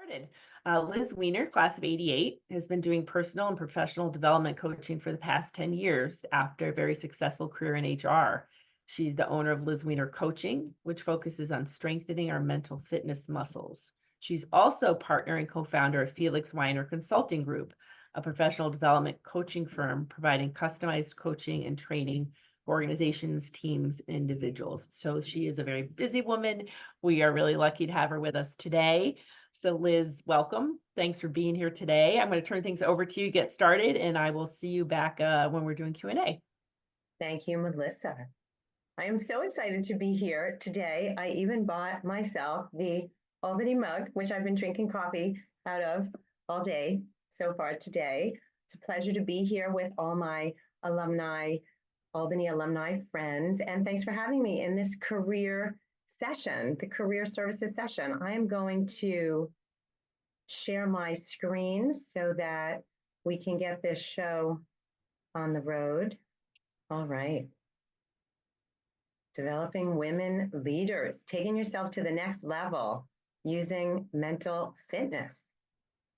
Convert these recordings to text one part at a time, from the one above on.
Started. Liz Weiner, class of 88, has been doing personal and professional development coaching for the past 10 years after a very successful career in HR. She's the owner of Liz Weiner Coaching, which focuses on strengthening our mental fitness muscles. She's also partner and co founder of Felix Weiner Consulting Group, a professional development coaching firm providing customized coaching and training for organizations, teams, and individuals. So she is a very busy woman. We are really lucky to have her with us today. So Liz, welcome. Thanks for being here today. I'm going to turn things over to you, get started, and I will see you back when we're doing Q&A. Thank you, Melissa. I am so excited to be here today. I even bought myself the Albany mug, which I've been drinking coffee out of all day so far today. It's a pleasure to be here with all my alumni, Albany alumni friends, and thanks for having me in this career session, the career services session. I am going to share my screen so that we can get this show on the road. All right. Developing women leaders, taking yourself to the next level using mental fitness.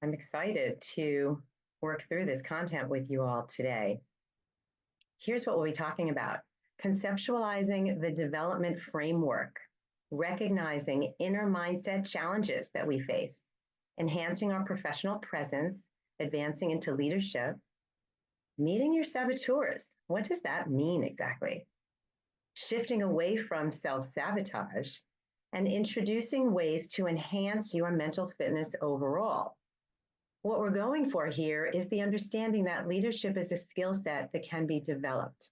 I'm excited to work through this content with you all today. Here's what we'll be talking about: conceptualizing the development framework, recognizing inner mindset challenges that we face, enhancing our professional presence, advancing into leadership, meeting your saboteurs. What does that mean exactly? Shifting away from self-sabotage, and introducing ways to enhance your mental fitness overall. What we're going for here is the understanding that leadership is a skill set that can be developed,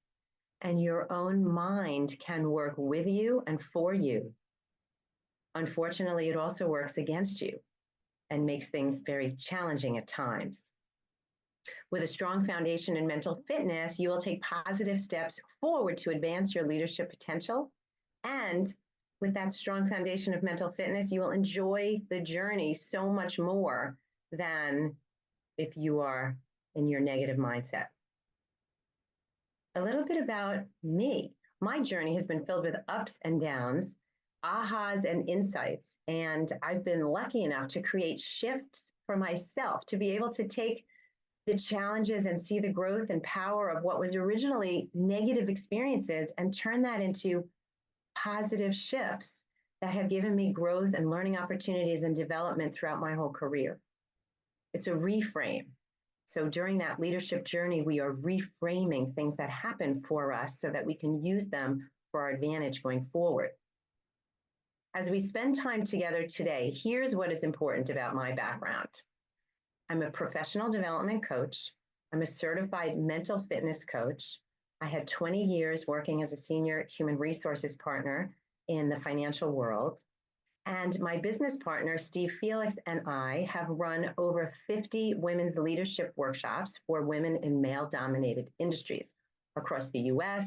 and your own mind can work with you and for you. Unfortunately, it also works against you and makes things very challenging at times. With a strong foundation in mental fitness, you will take positive steps forward to advance your leadership potential. And with that strong foundation of mental fitness, you will enjoy the journey so much more than if you are in your negative mindset. A little bit about me. My journey has been filled with ups and downs, ahas and insights, and I've been lucky enough to create shifts for myself to be able to take the challenges and see the growth and power of what was originally negative experiences and turn that into positive shifts that have given me growth and learning opportunities and development throughout my whole career. It's a reframe. So during that leadership journey, we are reframing things that happen for us so that we can use them for our advantage going forward. As we spend time together today, here's what is important about my background. I'm a professional development coach. I'm a certified mental fitness coach. I had 20 years working as a senior human resources partner in the financial world. And my business partner, Steve Felix, and I have run over 50 women's leadership workshops for women in male-dominated industries across the US,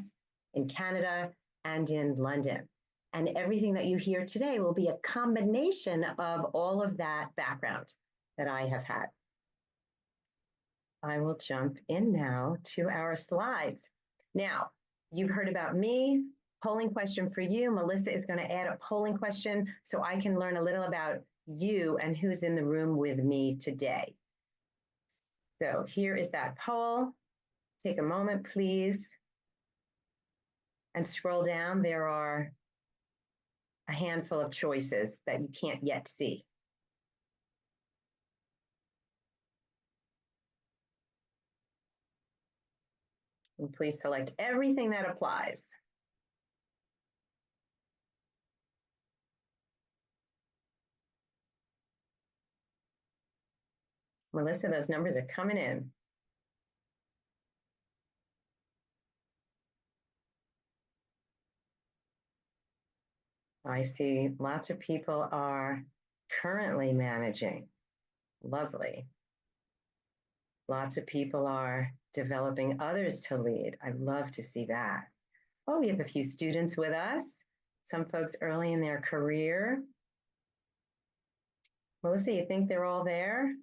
in Canada, and in London. And everything that you hear today will be a combination of all of that background that I have had. I will jump in now to our slides. Now, you've heard about me. Polling question for you. Melissa is going to add a polling question so I can learn a little about you and who's in the room with me today. So here is that poll. Take a moment, please. And scroll down. There are a handful of choices that you can't yet see. And please select everything that applies. Melissa, those numbers are coming in. I see lots of people are currently managing. Lovely. Lots of people are developing others to lead. I'd love to see that. Oh, we have a few students with us. Some folks early in their career. Melissa, you think they're all there?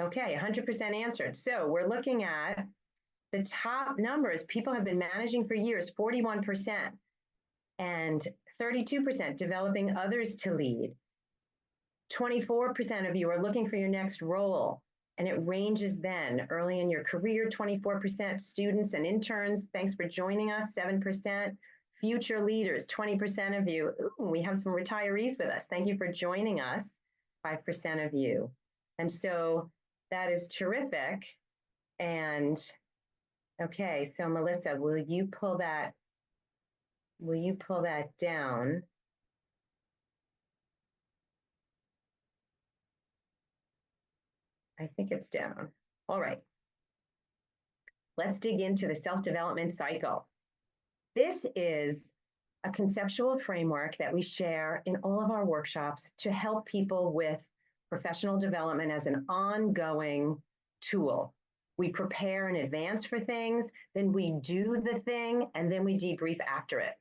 Okay, 100% answered. So we're looking at the top numbers. People have been managing for years, 41%. And 32% developing others to lead. 24% of you are looking for your next role. And it ranges then early in your career, 24% students and interns. Thanks for joining us, 7%. Future leaders, 20% of you. Ooh, we have some retirees with us. Thank you for joining us, 5% of you. And so that is terrific. And okay, so Melissa, will you pull that down? I think it's down. All right. Let's dig into the self-development cycle. This is a conceptual framework that we share in all of our workshops to help people with professional development as an ongoing tool. We prepare in advance for things, then we do the thing, and then we debrief after it.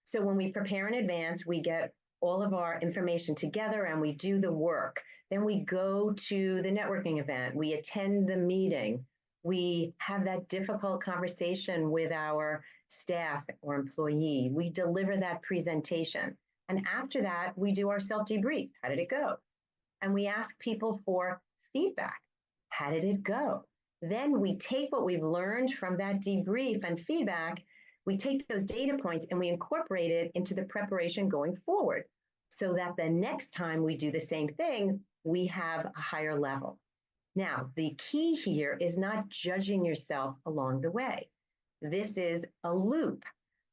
So when we prepare in advance, we get all of our information together and we do the work. Then we go to the networking event, we attend the meeting, we have that difficult conversation with our staff or employee, we deliver that presentation. And after that, we do our self-debrief. How did it go? And we ask people for feedback. How did it go? Then we take what we've learned from that debrief and feedback, we take those data points and we incorporate it into the preparation going forward so that the next time we do the same thing, we have a higher level. Now, the key here is not judging yourself along the way. This is a loop.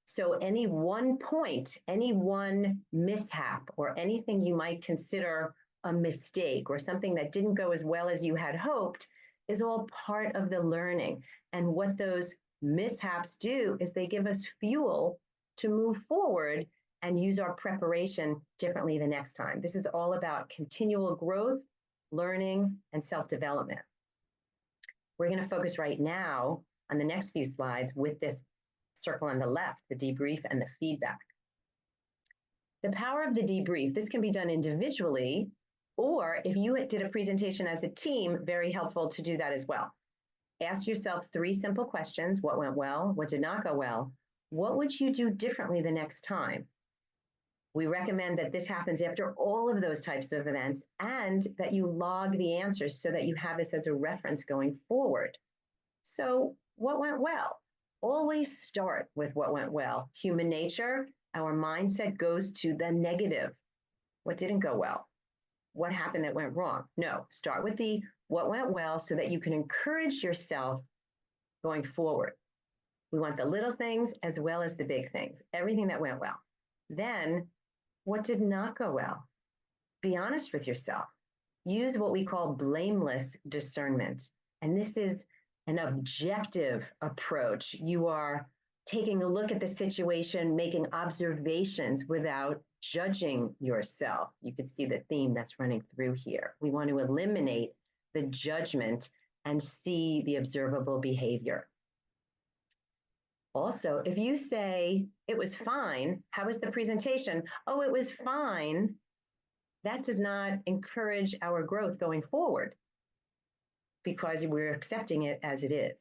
So any one point, any one mishap, or anything you might consider a mistake or something that didn't go as well as you had hoped is all part of the learning. And what those mishaps do is they give us fuel to move forward and use our preparation differently the next time. This is all about continual growth, learning, and self-development. We're going to focus right now on the next few slides with this circle on the left, the debrief and the feedback. The power of the debrief, this can be done individually, or if you did a presentation as a team, very helpful to do that as well. Ask yourself 3 simple questions. What went well? What did not go well? What would you do differently the next time? We recommend that this happens after all of those types of events and that you log the answers so that you have this as a reference going forward. So what went well? Always start with what went well. Human nature, our mindset goes to the negative. What didn't go well? What happened that went wrong? No, start with the what went well so that you can encourage yourself going forward. We want the little things as well as the big things, everything that went well. Then, what did not go well? Be honest with yourself. Use what we call blameless discernment. And this is an objective approach. You are taking a look at the situation, making observations without judging yourself. You could see the theme that's running through here. We want to eliminate the judgment and see the observable behavior. Also, if you say, it was fine, how was the presentation? Oh, it was fine. That does not encourage our growth going forward because we're accepting it as it is.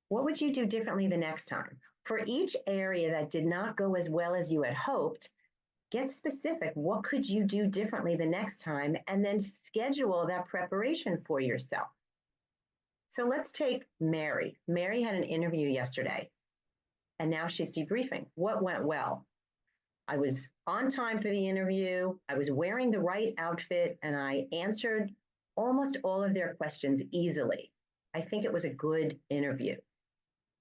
What would you do differently the next time? For each area that did not go as well as you had hoped, get specific. What could you do differently the next time? And then schedule that preparation for yourself. So let's take Mary. Mary had an interview yesterday, and now she's debriefing. What went well? I was on time for the interview. I was wearing the right outfit, and I answered almost all of their questions easily. I think it was a good interview.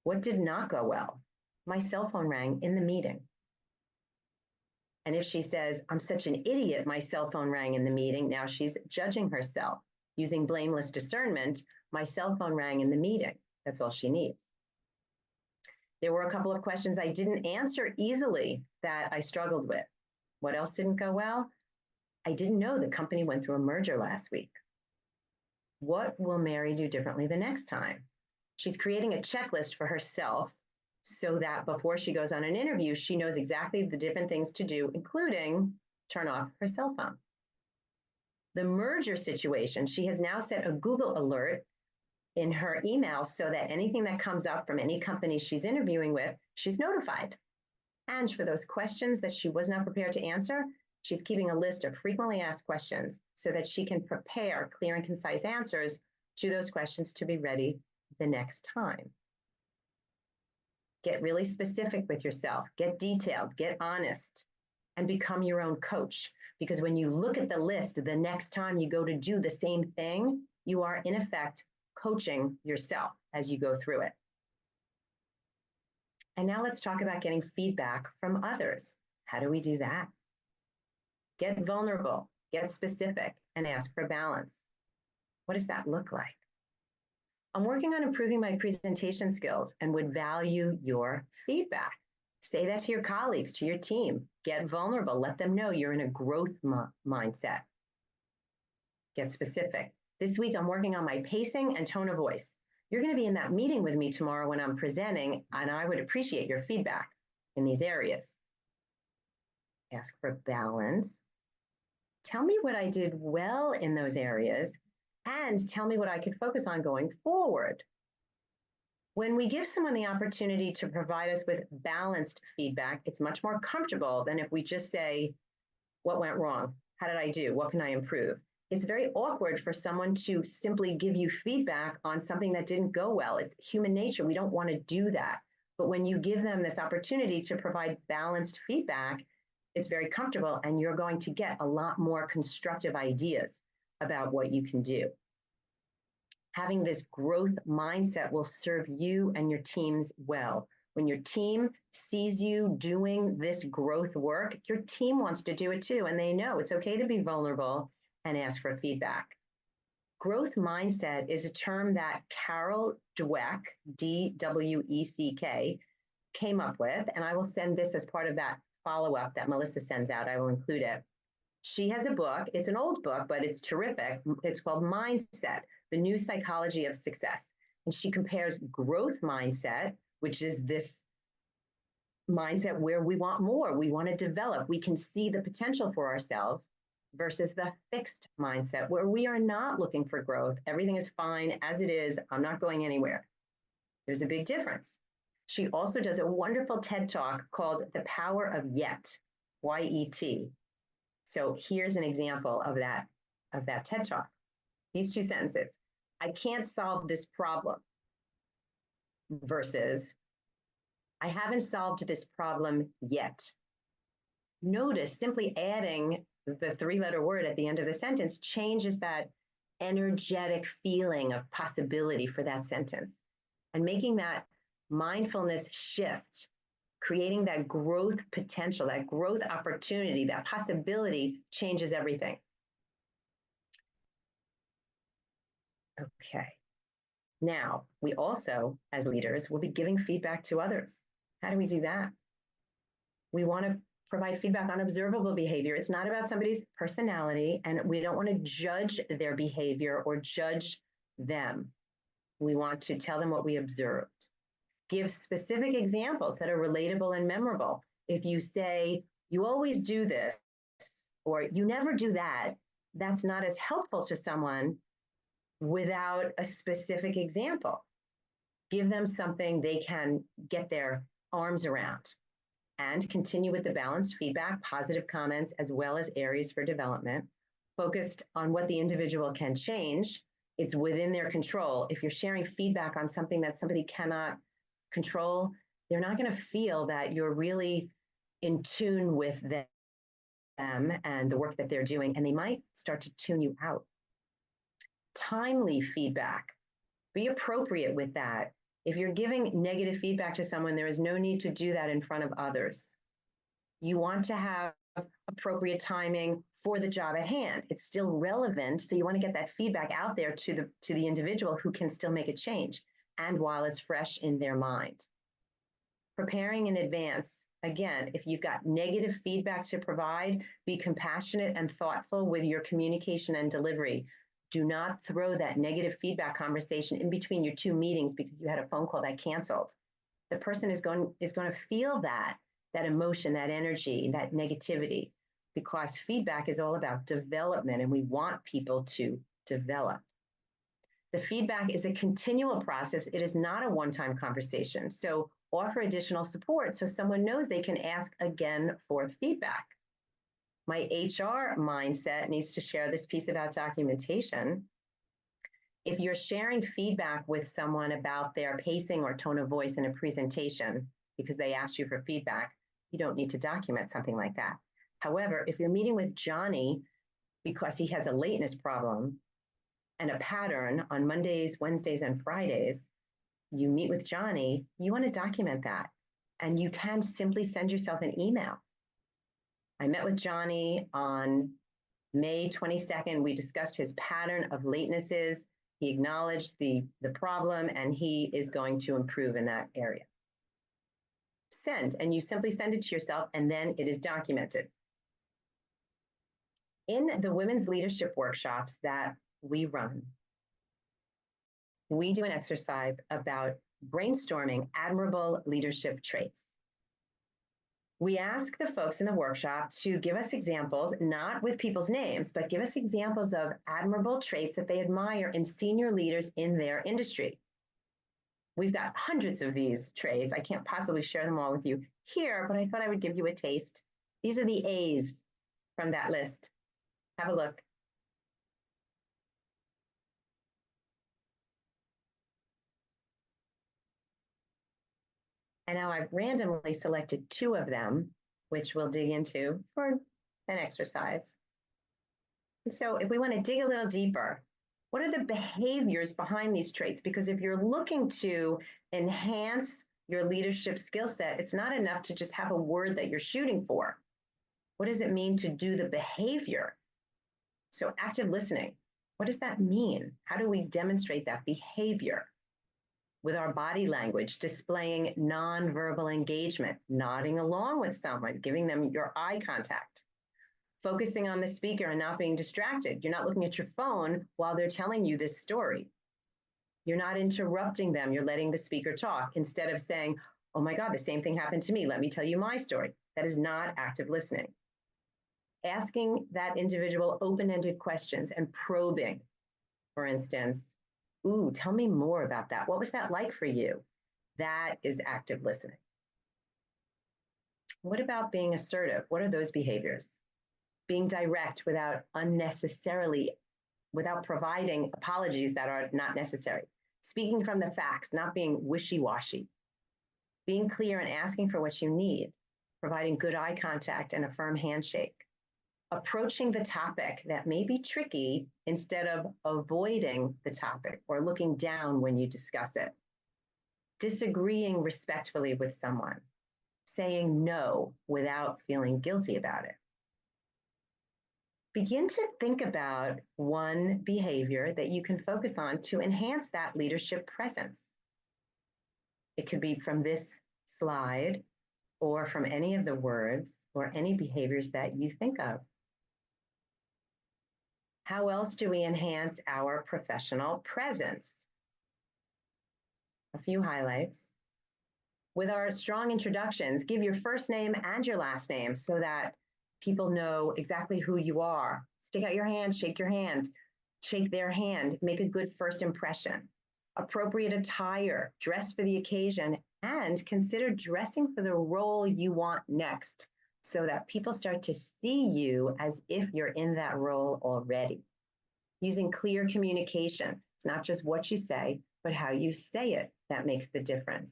What did not go well? My cell phone rang in the meeting. And if she says, I'm such an idiot, my cell phone rang in the meeting, now she's judging herself. Using blameless discernment, my cell phone rang in the meeting. That's all she needs. There were a couple of questions I didn't answer easily that I struggled with. What else didn't go well? I didn't know the company went through a merger last week. What will Mary do differently the next time? She's creating a checklist for herself so that before she goes on an interview, she knows exactly the different things to do, including turn off her cell phone. The merger situation, she has now set a Google alert in her email so that anything that comes up from any company she's interviewing with, she's notified. And for those questions that she was not prepared to answer, she's keeping a list of frequently asked questions so that she can prepare clear and concise answers to those questions to be ready the next time. Get really specific with yourself, get detailed, get honest, and become your own coach. Because when you look at the list the next time you go to do the same thing, you are in effect coaching yourself as you go through it. And now let's talk about getting feedback from others. How do we do that? Get vulnerable, get specific, and ask for balance. What does that look like? I'm working on improving my presentation skills and would value your feedback. Say that to your colleagues, to your team. Get vulnerable. Let them know you're in a growth mindset. Get specific. This week, I'm working on my pacing and tone of voice. You're going to be in that meeting with me tomorrow when I'm presenting, and I would appreciate your feedback in these areas. Ask for balance. Tell me what I did well in those areas, and tell me what I could focus on going forward. When we give someone the opportunity to provide us with balanced feedback, it's much more comfortable than if we just say, what went wrong? How did I do? What can I improve? It's very awkward for someone to simply give you feedback on something that didn't go well. It's human nature. We don't want to do that. But when you give them this opportunity to provide balanced feedback, it's very comfortable, and you're going to get a lot more constructive ideas about what you can do. Having this growth mindset will serve you and your teams well. When your team sees you doing this growth work, your team wants to do it too, and they know it's okay to be vulnerable and ask for feedback. Growth mindset is a term that Carol Dweck, D-W-E-C-K, came up with, and I will send this as part of that follow-up that Melissa sends out. I will include it. She has a book. It's an old book, but it's terrific. It's called Mindset, The New Psychology of Success. And she compares growth mindset, which is this mindset where we want more, we want to develop, we can see the potential for ourselves, versus the fixed mindset where we are not looking for growth. Everything is fine as it is. I'm not going anywhere. There's a big difference. She also does a wonderful TED Talk called The Power of Yet, Y-E-T. So here's an example of that TED Talk. These two sentences: I can't solve this problem, versus I haven't solved this problem yet. Notice simply adding the three-letter word at the end of the sentence changes that energetic feeling of possibility for that sentence, and making that mindfulness shift, creating that growth potential, that growth opportunity, that possibility changes everything. Okay. Now, we also, as leaders, will be giving feedback to others. How do we do that? We want to provide feedback on observable behavior. It's not about somebody's personality, and we don't want to judge their behavior or judge them. We want to tell them what we observed. Give specific examples that are relatable and memorable. If you say, you always do this, or you never do that, that's not as helpful to someone without a specific example. Give them something they can get their arms around, and continue with the balanced feedback, positive comments, as well as areas for development, focused on what the individual can change. It's within their control. If you're sharing feedback on something that somebody cannot control, they're not going to feel that you're really in tune with them and the work that they're doing, and they might start to tune you out. Timely feedback. Be appropriate with that. If you're giving negative feedback to someone, there is no need to do that in front of others. You want to have appropriate timing for the job at hand. It's still relevant, so you want to get that feedback out there to the individual who can still make a change, and while it's fresh in their mind. Preparing in advance. Again, if you've got negative feedback to provide, be compassionate and thoughtful with your communication and delivery. Do not throw that negative feedback conversation in between your two meetings because you had a phone call that canceled. The person is going to feel that emotion, that energy, that negativity, because feedback is all about development, and we want people to develop. The feedback is a continual process. It is not a one-time conversation. So Offer additional support so someone knows they can ask again for feedback. My HR mindset needs to share this piece about documentation. If you're sharing feedback with someone about their pacing or tone of voice in a presentation because they asked you for feedback, you don't need to document something like that. However, if you're meeting with Johnny because he has a lateness problem and a pattern on Mondays, Wednesdays, and Fridays, you meet with Johnny, you want to document that. And you can simply send yourself an email. I met with Johnny on May 22nd. We discussed his pattern of latenesses. He acknowledged the problem, and he is going to improve in that area. Send, and you simply send it to yourself, and then it is documented. In the women's leadership workshops that we run, we do an exercise about brainstorming admirable leadership traits. We ask the folks in the workshop to give us examples, not with people's names, but give us examples of admirable traits that they admire in senior leaders in their industry. We've got hundreds of these traits. I can't possibly share them all with you here, but I thought I would give you a taste. These are the A's from that list. Have a look. And now I've randomly selected 2 of them, which we'll dig into for an exercise. And so if we want to dig a little deeper, what are the behaviors behind these traits? Because if you're looking to enhance your leadership skill set, it's not enough to just have a word that you're shooting for. What does it mean to do the behavior? So active listening, what does that mean? How do we demonstrate that behavior? With our body language, displaying nonverbal engagement, nodding along with someone, giving them your eye contact, focusing on the speaker and not being distracted. You're not looking at your phone while they're telling you this story. You're not interrupting them. You're letting the speaker talk instead of saying, oh my God, the same thing happened to me. Let me tell you my story. That is not active listening. Asking that individual open-ended questions and probing, for instance, ooh, tell me more about that. What was that like for you? That is active listening. What about being assertive? What are those behaviors? Being direct without providing apologies that are not necessary. Speaking from the facts, not being wishy-washy. Being clear and asking for what you need. Providing good eye contact and a firm handshake. Approaching the topic that may be tricky instead of avoiding the topic or looking down when you discuss it. Disagreeing respectfully with someone. Saying no without feeling guilty about it. Begin to think about one behavior that you can focus on to enhance that leadership presence. It could be from this slide or from any of the words or any behaviors that you think of. How else do we enhance our professional presence? A few highlights. With our strong introductions, give your first name and your last name so that people know exactly who you are. Stick out your hand, shake their hand, make a good first impression. Appropriate attire, dress for the occasion, and consider dressing for the role you want next so that people start to see you as if you're in that role already. Using clear communication. It's not just what you say, but how you say it that makes the difference.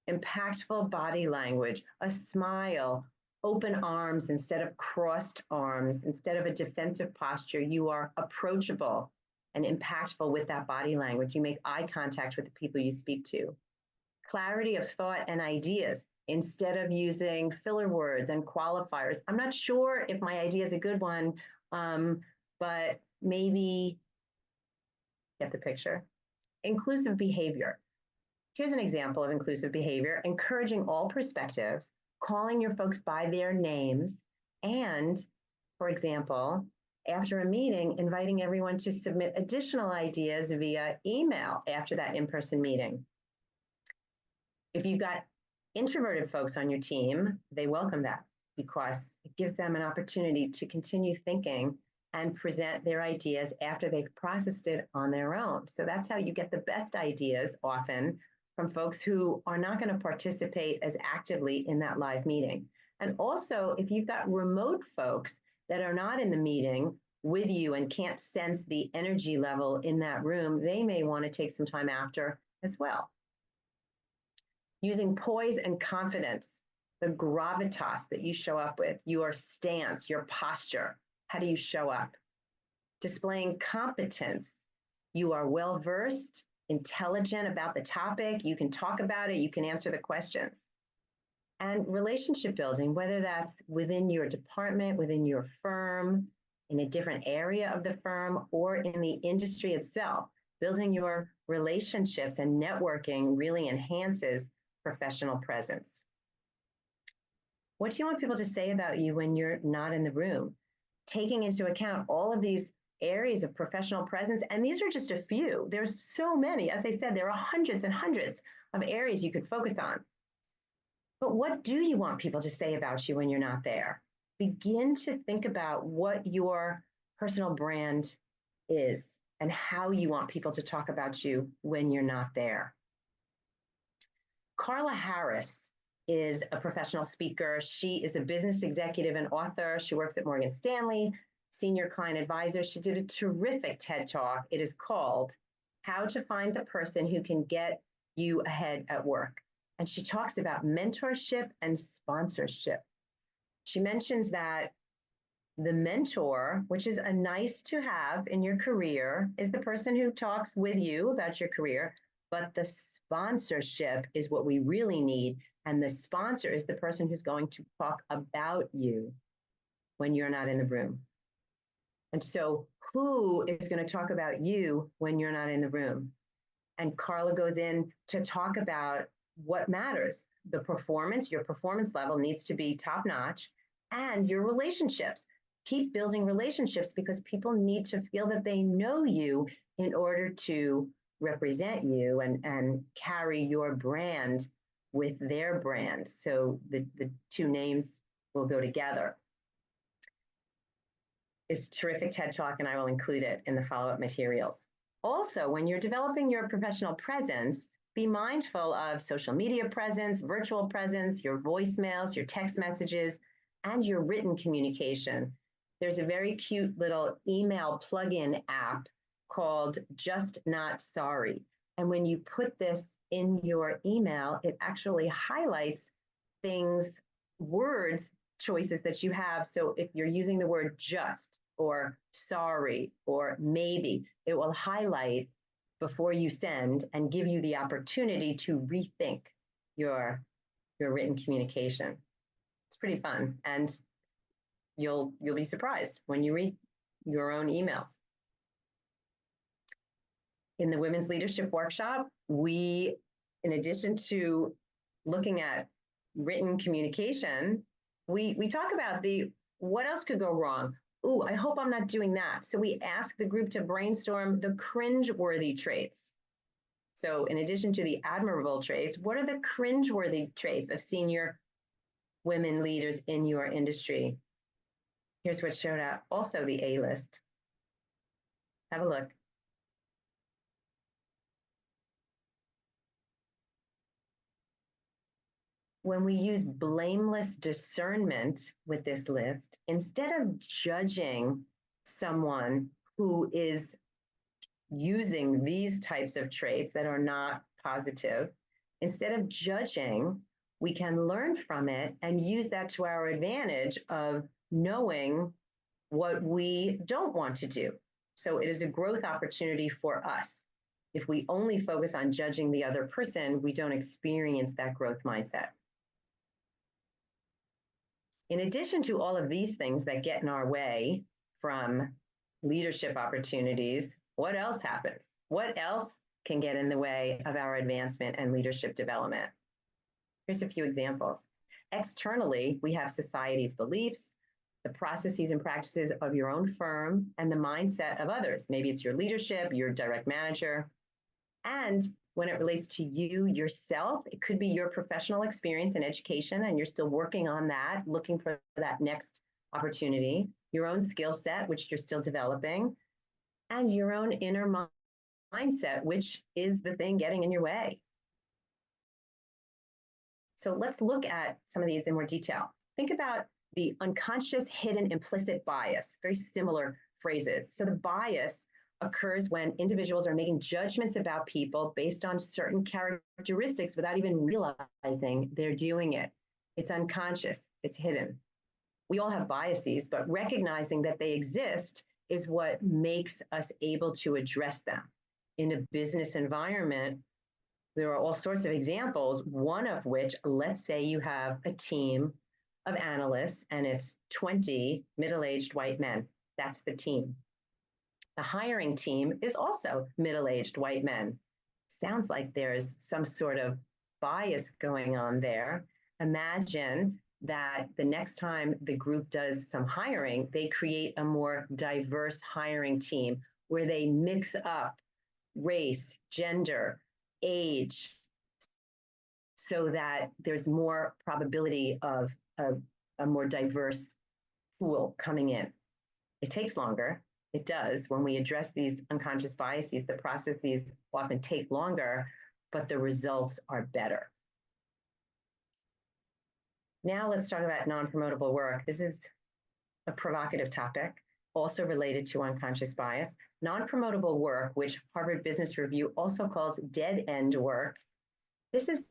Impactful body language, a smile, open arms instead of crossed arms, instead of a defensive posture. You are approachable and impactful with that body language. You make eye contact with the people you speak to. Clarity of thought and ideas instead of using filler words and qualifiers. I'm not sure if my idea is a good one, but maybe get the picture. Inclusive behavior. Here's an example of inclusive behavior: encouraging all perspectives, calling your folks by their names, and, for example, after a meeting, inviting everyone to submit additional ideas via email after that in-person meeting. If you've got introverted folks on your team, they welcome that because it gives them an opportunity to continue thinking and present their ideas after they've processed it on their own. So that's how you get the best ideas often from folks who are not going to participate as actively in that live meeting. And also, if you've got remote folks that are not in the meeting with you and can't sense the energy level in that room, they may want to take some time after as well. Using poise and confidence, the gravitas that you show up with, your stance, your posture, how do you show up? Displaying competence, you are well-versed, intelligent about the topic, you can talk about it, you can answer the questions. And relationship building, whether that's within your department, within your firm, in a different area of the firm, or in the industry itself, building your relationships and networking really enhances professional presence. What do you want people to say about you when you're not in the room? Taking into account all of these areas of professional presence, and these are just a few. There's so many. As I said, there are hundreds and hundreds of areas you could focus on. But what do you want people to say about you when you're not there? Begin to think about what your personal brand is and how you want people to talk about you when you're not there. Carla Harris is a professional speaker. She is a business executive and author. She works at Morgan Stanley, senior client advisor. She did a terrific TED Talk. It is called How to Find the Person Who Can Get You Ahead at Work. And she talks about mentorship and sponsorship. She mentions that the mentor, which is a nice to have in your career, is the person who talks with you about your career, but the sponsorship is what we really need. And the sponsor is the person who's going to talk about you when you're not in the room. And so who is going to talk about you when you're not in the room? And Carla goes in to talk about what matters. The performance, your performance level needs to be top notch, and your relationships. Keep building relationships because people need to feel that they know you in order to represent you and carry your brand with their brand. So the two names will go together. It's a terrific TED Talk, and I will include it in the follow-up materials. Also, when you're developing your professional presence, be mindful of social media presence, virtual presence, your voicemails, your text messages, and your written communication. There's a very cute little email plugin app called Just Not Sorry. And when you put this in your email, it actually highlights things, words, choices that you have. So if you're using the word just or sorry or maybe, it will highlight before you send and give you the opportunity to rethink your written communication. It's pretty fun, and you'll be surprised when you read your own emails. In the Women's Leadership Workshop, we, in addition to looking at written communication, we talk about what else could go wrong. Ooh, I hope I'm not doing that. So we ask the group to brainstorm the cringe-worthy traits. So in addition to the admirable traits, what are the cringe-worthy traits of senior women leaders in your industry? Here's what showed up. Also the A list. Have a look. When we use blameless discernment with this list, instead of judging someone who is using these types of traits that are not positive, instead of judging, we can learn from it and use that to our advantage of knowing what we don't want to do. So it is a growth opportunity for us. If we only focus on judging the other person, we don't experience that growth mindset. In addition to all of these things that get in our way from leadership opportunities, what else happens? What else can get in the way of our advancement and leadership development? Here's a few examples. Externally, we have society's beliefs, the processes and practices of your own firm, and the mindset of others. Maybe it's your leadership, your direct manager. And when it relates to you yourself, it could be your professional experience and education, and you're still working on that, looking for that next opportunity, your own skill set, which you're still developing, and your own inner mindset, which is the thing getting in your way. So let's look at some of these in more detail. Think about the unconscious, hidden, implicit bias, very similar phrases. So the bias occurs when individuals are making judgments about people based on certain characteristics without even realizing they're doing it. It's unconscious, it's hidden. We all have biases, but recognizing that they exist is what makes us able to address them. In a business environment, there are all sorts of examples, one of which, let's say you have a team of analysts and it's 20 middle-aged white men. That's the team. The hiring team is also middle-aged white men. Sounds like there's some sort of bias going on there. Imagine that the next time the group does some hiring, they create a more diverse hiring team where they mix up race, gender, age, so that there's more probability of a more diverse pool coming in. It takes longer. It does. When we address these unconscious biases, the processes often take longer, but the results are better. Now let's talk about non-promotable work. This is a provocative topic, also related to unconscious bias. Non-promotable work, which Harvard Business Review also calls dead-end work, this is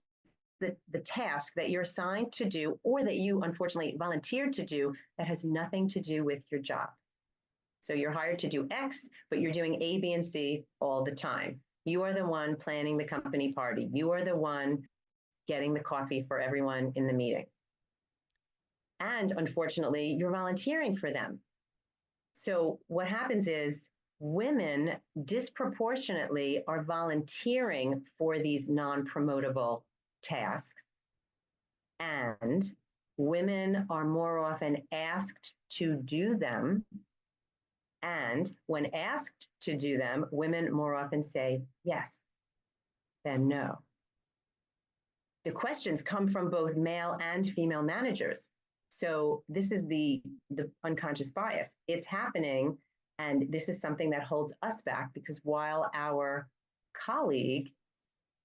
the task that you're assigned to do or that you unfortunately volunteered to do that has nothing to do with your job. So you're hired to do X, but you're doing A, B, and C all the time. You are the one planning the company party. You are the one getting the coffee for everyone in the meeting. And unfortunately, you're volunteering for them. So what happens is women disproportionately are volunteering for these non-promotable tasks. And women are more often asked to do them. And when asked to do them, women more often say yes than no. The questions come from both male and female managers. So this is the unconscious bias. It's happening, and this is something that holds us back because while our colleague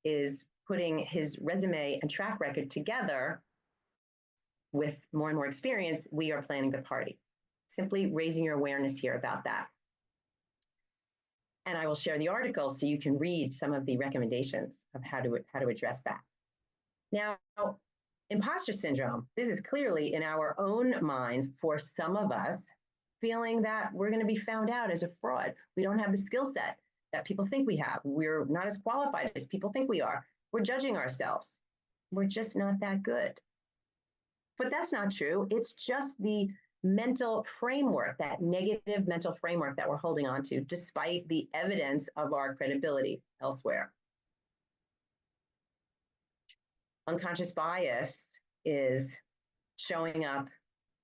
is putting his resume and track record together with more and more experience, we are planning the party. Simply raising your awareness here about that. And I will share the article so you can read some of the recommendations of how to address that. Now, imposter syndrome. This is clearly in our own minds for some of us, feeling that we're going to be found out as a fraud. We don't have the skill set that people think we have. We're not as qualified as people think we are. We're judging ourselves. We're just not that good. But that's not true. It's just the mental framework, that negative mental framework that we're holding on to, despite the evidence of our credibility elsewhere. Unconscious bias is showing up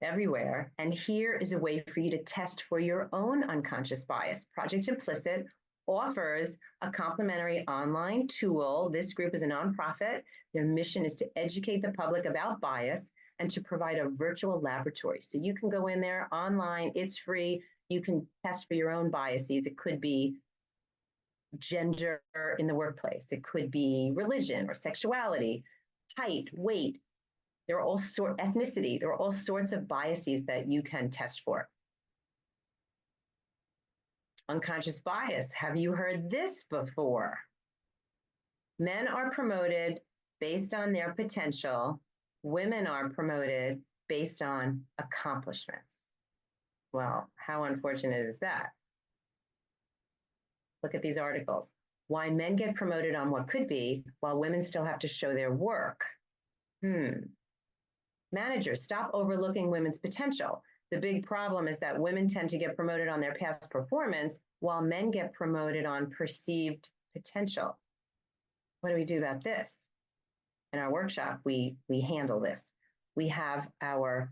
everywhere. And here is a way for you to test for your own unconscious bias. Project Implicit offers a complimentary online tool. This group is a nonprofit. Their mission is to educate the public about bias and to provide a virtual laboratory. So you can go in there online, it's free. You can test for your own biases. It could be gender in the workplace. It could be religion or sexuality, height, weight. There are all ethnicity. There are all sorts of biases that you can test for. Unconscious bias. Have you heard this before? Men are promoted based on their potential. Women are promoted based on accomplishments. Well, how unfortunate is that? Look at these articles. Why men get promoted on what could be, while women still have to show their work. Managers, stop overlooking women's potential. The big problem is that women tend to get promoted on their past performance, while men get promoted on perceived potential. What do we do about this? In our workshop, we handle this. We have our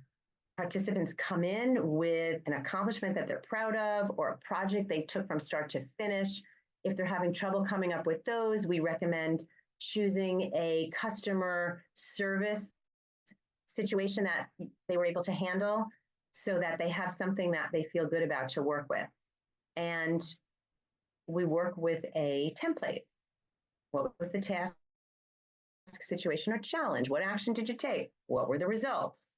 participants come in with an accomplishment that they're proud of or a project they took from start to finish. If they're having trouble coming up with those, we recommend choosing a customer service situation that they were able to handle so that they have something that they feel good about to work with. And we work with a template. What was the task situation, or challenge. What action did you take? What were the results?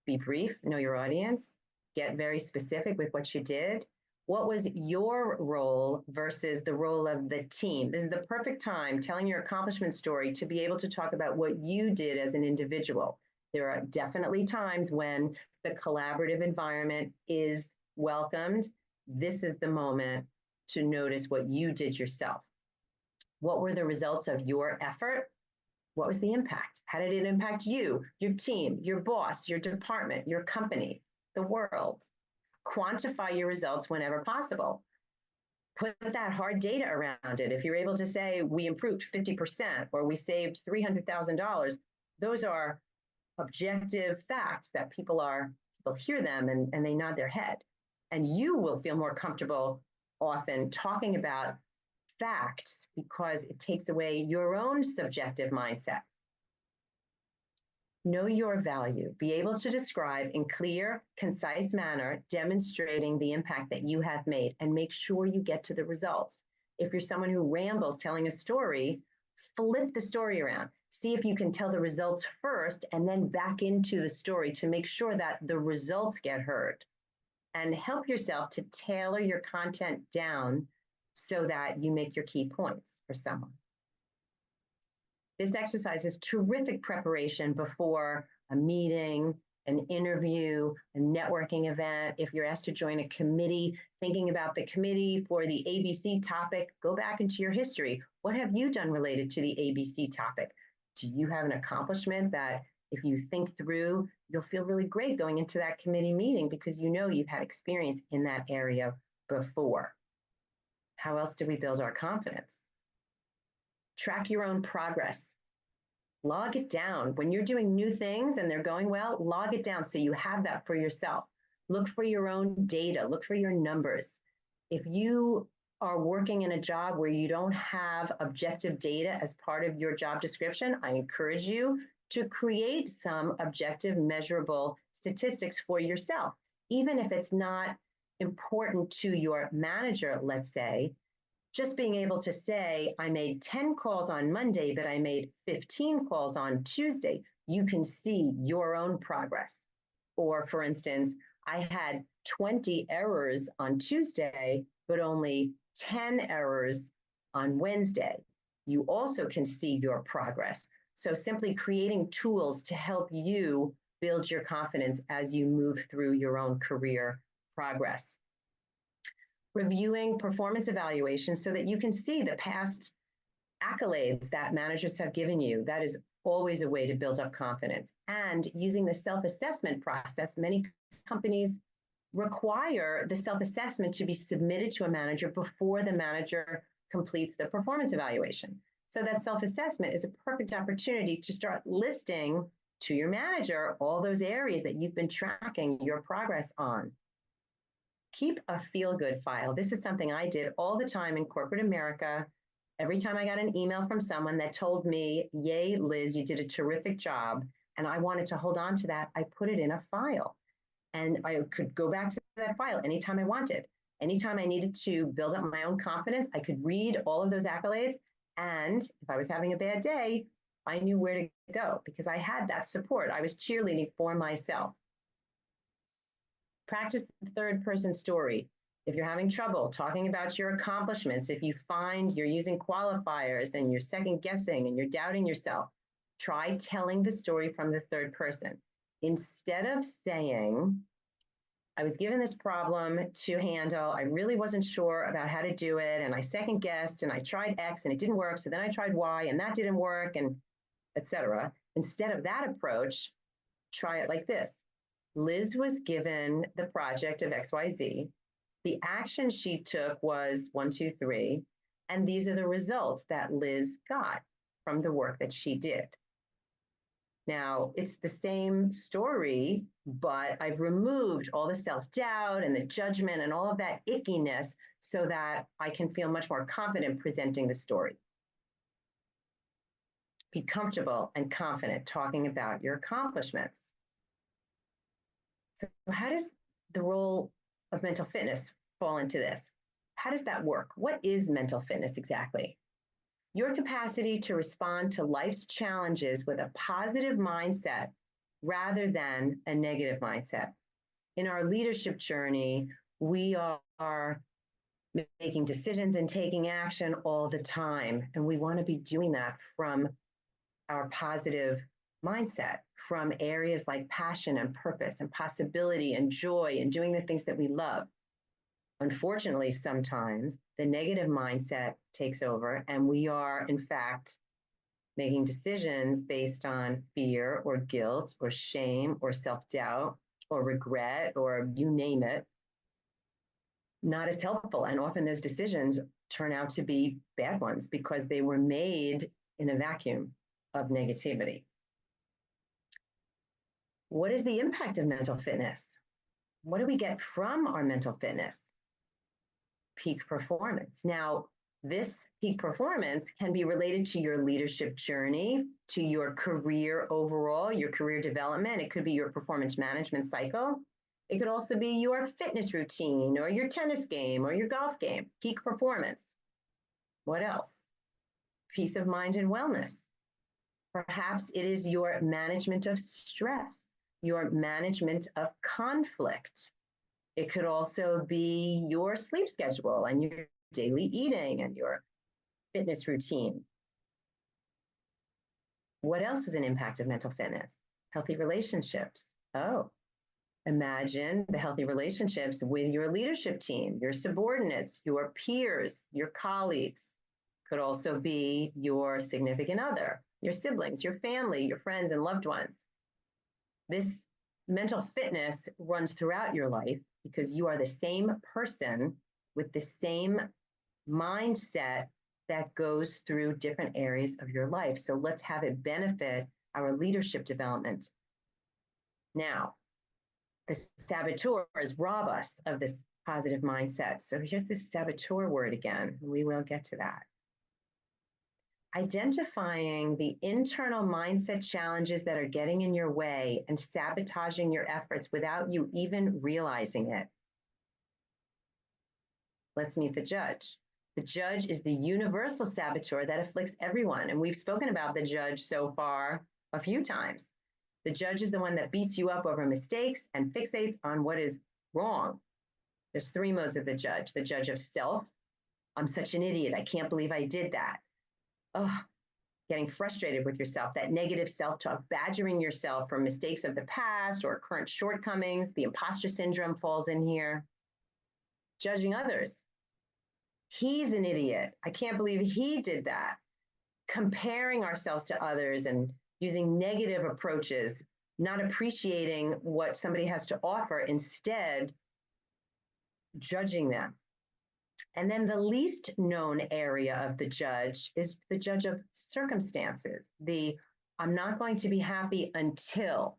Be brief, know your audience, get very specific with what you did. What was your role versus the role of the team? This is the perfect time, telling your accomplishment story, to be able to talk about what you did as an individual. There are definitely times when the collaborative environment is welcomed. This is the moment to notice what you did yourself. What were the results of your effort? What was the impact? How did it impact you, your team, your boss, your department, your company, the world? Quantify your results whenever possible. Put that hard data around it. If you're able to say we improved 50% or we saved $300,000, those are objective facts that people hear them and they nod their head. And you will feel more comfortable often talking about facts because it takes away your own subjective mindset. Know your value. Be able to describe in clear, concise manner, demonstrating the impact that you have made, and make sure you get to the results. If you're someone who rambles telling a story, flip the story around. See if you can tell the results first and then back into the story to make sure that the results get heard. And help yourself to tailor your content down so that you make your key points for someone. This exercise is terrific preparation before a meeting, an interview, a networking event. If you're asked to join a committee, thinking about the committee for the ABC topic, go back into your history. What have you done related to the ABC topic? Do you have an accomplishment that if you think through, you'll feel really great going into that committee meeting because you know you've had experience in that area before? How else do we build our confidence? Track your own progress. Log it down. When you're doing new things and they're going well, log it down so you have that for yourself. Look for your own data. Look for your numbers. If you are working in a job where you don't have objective data as part of your job description, I encourage you to create some objective, measurable statistics for yourself. Even if it's not important to your manager, let's say, just being able to say, I made 10 calls on Monday, but I made 15 calls on Tuesday, you can see your own progress. Or for instance, I had 20 errors on Tuesday, but only 10 errors on Wednesday. You also can see your progress. So simply creating tools to help you build your confidence as you move through your own career progress. Reviewing performance evaluations so that you can see the past accolades that managers have given you. That is always a way to build up confidence. And using the self-assessment process, many companies require the self-assessment to be submitted to a manager before the manager completes the performance evaluation. So that self-assessment is a perfect opportunity to start listing to your manager all those areas that you've been tracking your progress on. Keep a feel-good file. This is something I did all the time in corporate America. Every time I got an email from someone that told me, yay, Liz, you did a terrific job, and I wanted to hold on to that, I put it in a file. And I could go back to that file anytime I wanted. Anytime I needed to build up my own confidence, I could read all of those accolades. And if I was having a bad day, I knew where to go because I had that support. I was cheerleading for myself. Practice the third person story. If you're having trouble talking about your accomplishments, if you find you're using qualifiers and you're second guessing and you're doubting yourself, try telling the story from the third person. Instead of saying, I was given this problem to handle, I really wasn't sure about how to do it, and I second guessed and I tried X and it didn't work, so then I tried Y and that didn't work, and etc. Instead of that approach, try it like this. Liz was given the project of XYZ. The action she took was 1, 2, 3, and these are the results that Liz got from the work that she did. Now, it's the same story, but I've removed all the self-doubt and the judgment and all of that ickiness so that I can feel much more confident presenting the story. Be comfortable and confident talking about your accomplishments. So how does the role of mental fitness fall into this? How does that work? What is mental fitness exactly? your capacity to respond to life's challenges with a positive mindset rather than a negative mindset. In our leadership journey, we are making decisions and taking action all the time. And we want to be doing that from our positive mindset, from areas like passion and purpose and possibility and joy and doing the things that we love. Unfortunately, sometimes the negative mindset takes over and we are, in fact, making decisions based on fear or guilt or shame or self-doubt or regret or you name it, not as helpful. And often those decisions turn out to be bad ones because they were made in a vacuum of negativity. What is the impact of mental fitness? What do we get from our mental fitness? Peak performance. Now, this peak performance can be related to your leadership journey, to your career overall, your career development. It could be your performance management cycle. It could also be your fitness routine or your tennis game or your golf game. Peak performance. What else? Peace of mind and wellness. Perhaps it is your management of stress, your management of conflict. It could also be your sleep schedule and your daily eating and your fitness routine. What else is an impact of mental fitness? Healthy relationships. Oh, imagine the healthy relationships with your leadership team, your subordinates, your peers, your colleagues. Could also be your significant other, your siblings, your family, your friends and loved ones. This mental fitness runs throughout your life because you are the same person with the same mindset that goes through different areas of your life. So let's have it benefit our leadership development. Now, the saboteurs rob us of this positive mindset. So here's this saboteur word again. We will get to that. Identifying the internal mindset challenges that are getting in your way and sabotaging your efforts without you even realizing it. Let's meet the judge. The judge is the universal saboteur that afflicts everyone. And we've spoken about the judge so far a few times. The judge is the one that beats you up over mistakes and fixates on what is wrong. There's three modes of the judge of self. I'm such an idiot. I can't believe I did that. Oh, getting frustrated with yourself, that negative self-talk, badgering yourself for mistakes of the past or current shortcomings. The imposter syndrome falls in here. Judging others. He's an idiot. I can't believe he did that. Comparing ourselves to others and using negative approaches, not appreciating what somebody has to offer, instead judging them. And then the least known area of the judge is the judge of circumstances. I'm not going to be happy until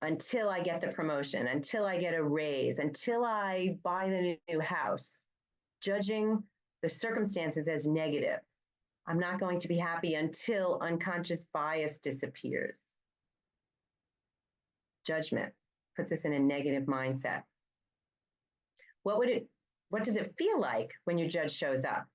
I get the promotion, until I get a raise, until I buy the new house. Judging the circumstances as negative. I'm not going to be happy until unconscious bias disappears. Judgment puts us in a negative mindset. What does it feel like when your judge shows up?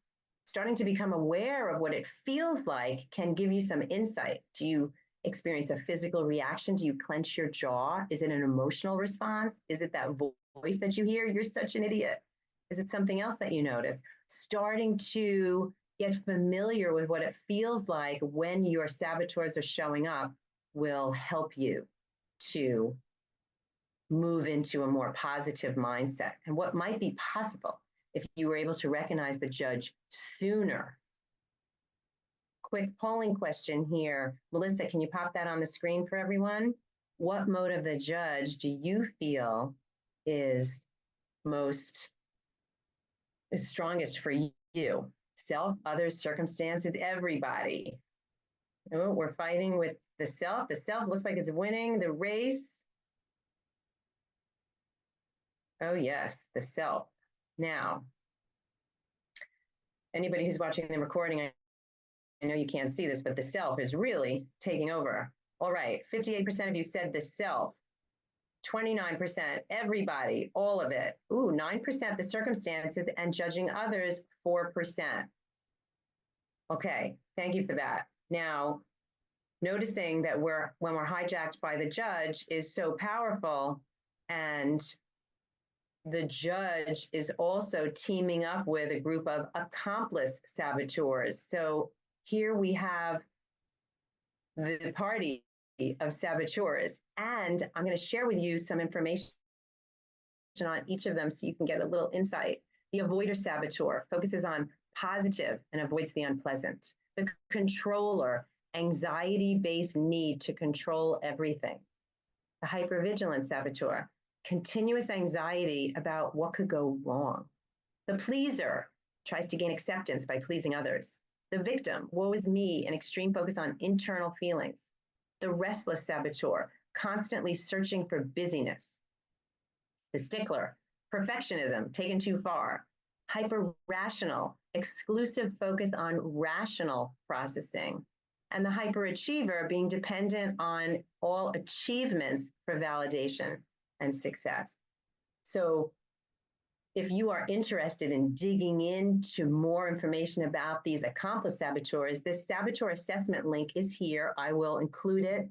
Starting to become aware of what it feels like can give you some insight. Do you experience a physical reaction? Do you clench your jaw? Is it an emotional response? Is it that voice that you hear? You're such an idiot. Is it something else that you notice? Starting to get familiar with what it feels like when your saboteurs are showing up will help you to move into a more positive mindset. And what might be possible if you were able to recognize the judge sooner. Quick polling question here. Melissa, can you pop that on the screen for everyone? What mode of the judge do you feel is strongest for you? Self, others, circumstances, everybody. Oh, we're fighting with the self. The self looks like it's winning the race. Oh, yes, the self. Now, anybody who's watching the recording, I know you can't see this, but the self is really taking over. All right, 58% of you said the self. 29%, everybody, all of it. Ooh, 9% the circumstances, and judging others, 4%. Okay, thank you for that. Now, noticing that when we're hijacked by the judge is so powerful, and the judge is also teaming up with a group of accomplice saboteurs. So here we have the party of saboteurs, and I'm going to share with you some information on each of them so you can get a little insight. The avoider saboteur focuses on positive and avoids the unpleasant. The controller, anxiety-based need to control everything. The hypervigilant saboteur, continuous anxiety about what could go wrong. The pleaser tries to gain acceptance by pleasing others. The victim, woe is me, an extreme focus on internal feelings. The restless saboteur, constantly searching for busyness. The stickler, perfectionism taken too far. Hyper-rational, exclusive focus on rational processing. And the hyperachiever being dependent on all achievements for validation and success. So if you are interested in digging into more information about these accomplice saboteurs, this saboteur assessment link is here. I will include it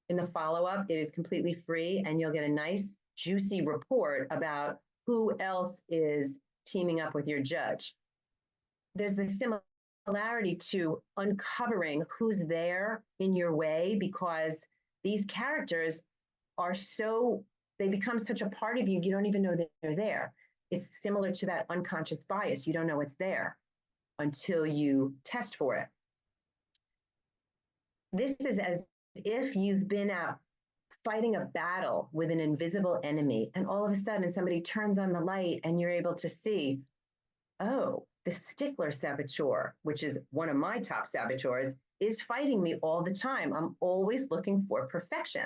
in the follow-up. It is completely free, and you'll get a nice, juicy report about who else is teaming up with your judge. There's the similarity to uncovering who's there in your way, because these characters are they become such a part of you, you don't even know that they're there. It's similar to that unconscious bias. You don't know it's there until you test for it. This is as if you've been out fighting a battle with an invisible enemy, and all of a sudden somebody turns on the light and you're able to see, oh, the stickler saboteur, which is one of my top saboteurs, is fighting me all the time. I'm always looking for perfection.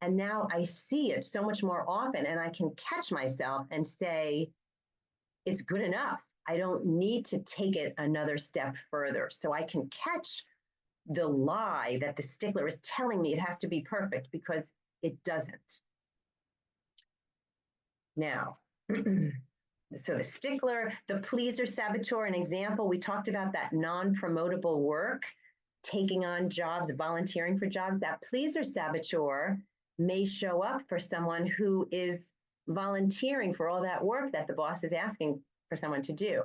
And now I see it so much more often, and I can catch myself and say, it's good enough. I don't need to take it another step further. So I can catch the lie that the stickler is telling me it has to be perfect, because it doesn't. Now, so the stickler, the pleaser saboteur, an example, we talked about that non-promotable work, taking on jobs, volunteering for jobs. That pleaser saboteur may show up for someone who is volunteering for all that work that the boss is asking for someone to do.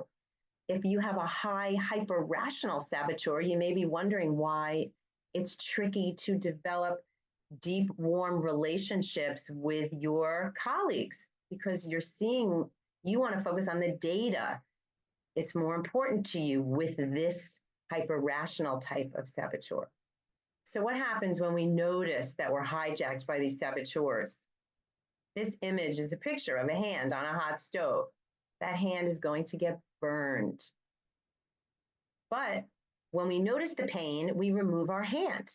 If you have a high hyper-rational saboteur, you may be wondering why it's tricky to develop deep, warm relationships with your colleagues, because you want to focus on the data. It's more important to you with this hyper-rational type of saboteur. So what happens when we notice that we're hijacked by these saboteurs? This image is a picture of a hand on a hot stove. That hand is going to get burned. But when we notice the pain, we remove our hand.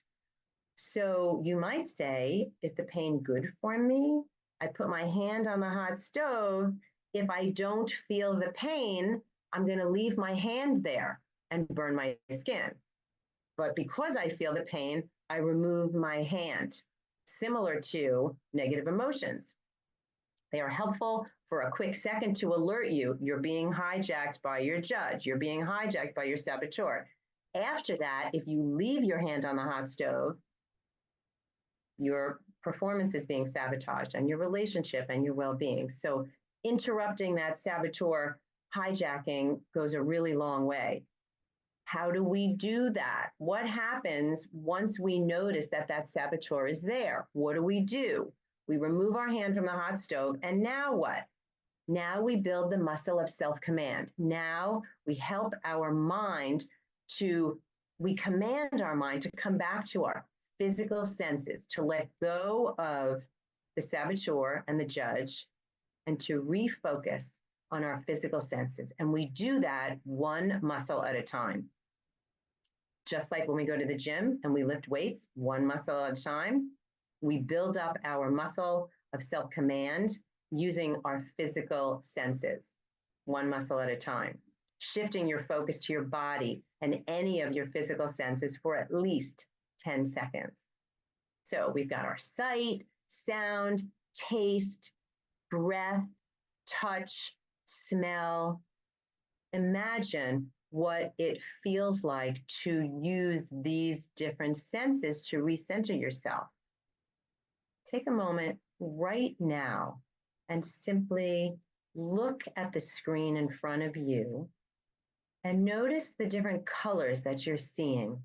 So you might say, is the pain good for me? I put my hand on the hot stove. If I don't feel the pain, I'm going to leave my hand there and burn my skin. But because I feel the pain, I remove my hand. Similar to negative emotions. They are helpful for a quick second to alert you you're being hijacked by your judge. You're being hijacked by your saboteur. After that, if you leave your hand on the hot stove, your performance is being sabotaged, and your relationship and your well-being. So interrupting that saboteur hijacking goes a really long way. How do we do that? What happens once we notice that that saboteur is there? What do? We remove our hand from the hot stove, and now what? Now we build the muscle of self-command. Now we help our mind we command our mind to come back to our physical senses, to let go of the saboteur and the judge, and to refocus on our physical senses. And we do that one muscle at a time. Just like when we go to the gym and we lift weights, one muscle at a time, we build up our muscle of self-command using our physical senses, one muscle at a time, shifting your focus to your body and any of your physical senses for at least 10 seconds. So we've got our sight, sound, taste, breath, touch, smell. Imagine what it feels like to use these different senses to recenter yourself. Take a moment right now and simply look at the screen in front of you and notice the different colors that you're seeing,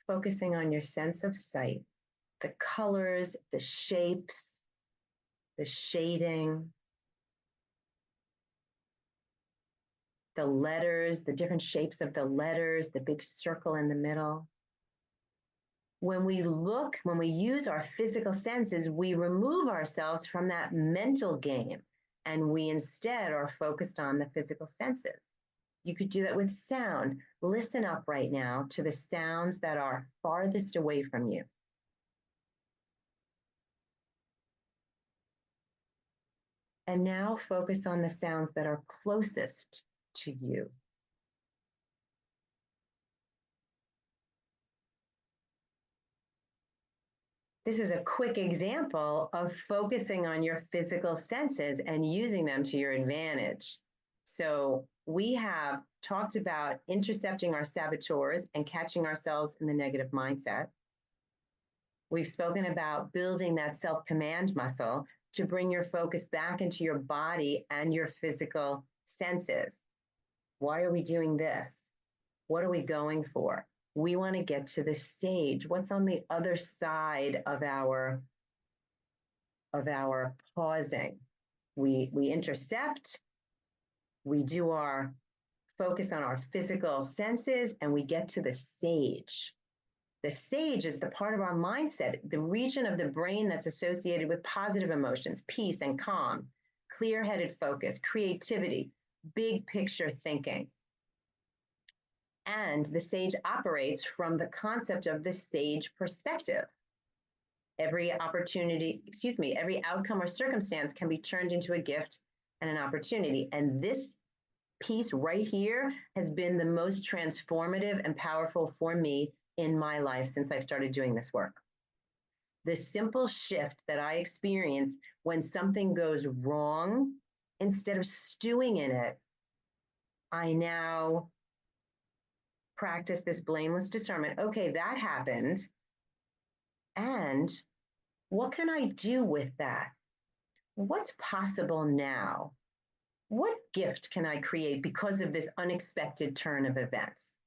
focusing on your sense of sight, the colors, the shapes, the shading, the letters, the different shapes of the letters, the big circle in the middle. When we use our physical senses, we remove ourselves from that mental game and we instead are focused on the physical senses. You could do that with sound. Listen up right now to the sounds that are farthest away from you. And now focus on the sounds that are closest to you. This is a quick example of focusing on your physical senses and using them to your advantage. So we have talked about intercepting our saboteurs and catching ourselves in the negative mindset. We've spoken about building that self-command muscle to bring your focus back into your body and your physical senses. Why are we doing this? What are we going for? We want to get to the sage. What's on the other side of our pausing? We intercept, we do our focus on our physical senses, and we get to the sage. The sage is the part of our mindset, the region of the brain that's associated with positive emotions, peace and calm, clear-headed focus, creativity, big picture thinking. And the sage operates from the concept of the sage perspective. Every outcome or circumstance can be turned into a gift and an opportunity. And this piece right here has been the most transformative and powerful for me in my life since I've started doing this work. The simple shift that I experience when something goes wrong, instead of stewing in it, I now practice this blameless discernment. Okay, that happened. And what can I do with that? What's possible now? What gift can I create because of this unexpected turn of events?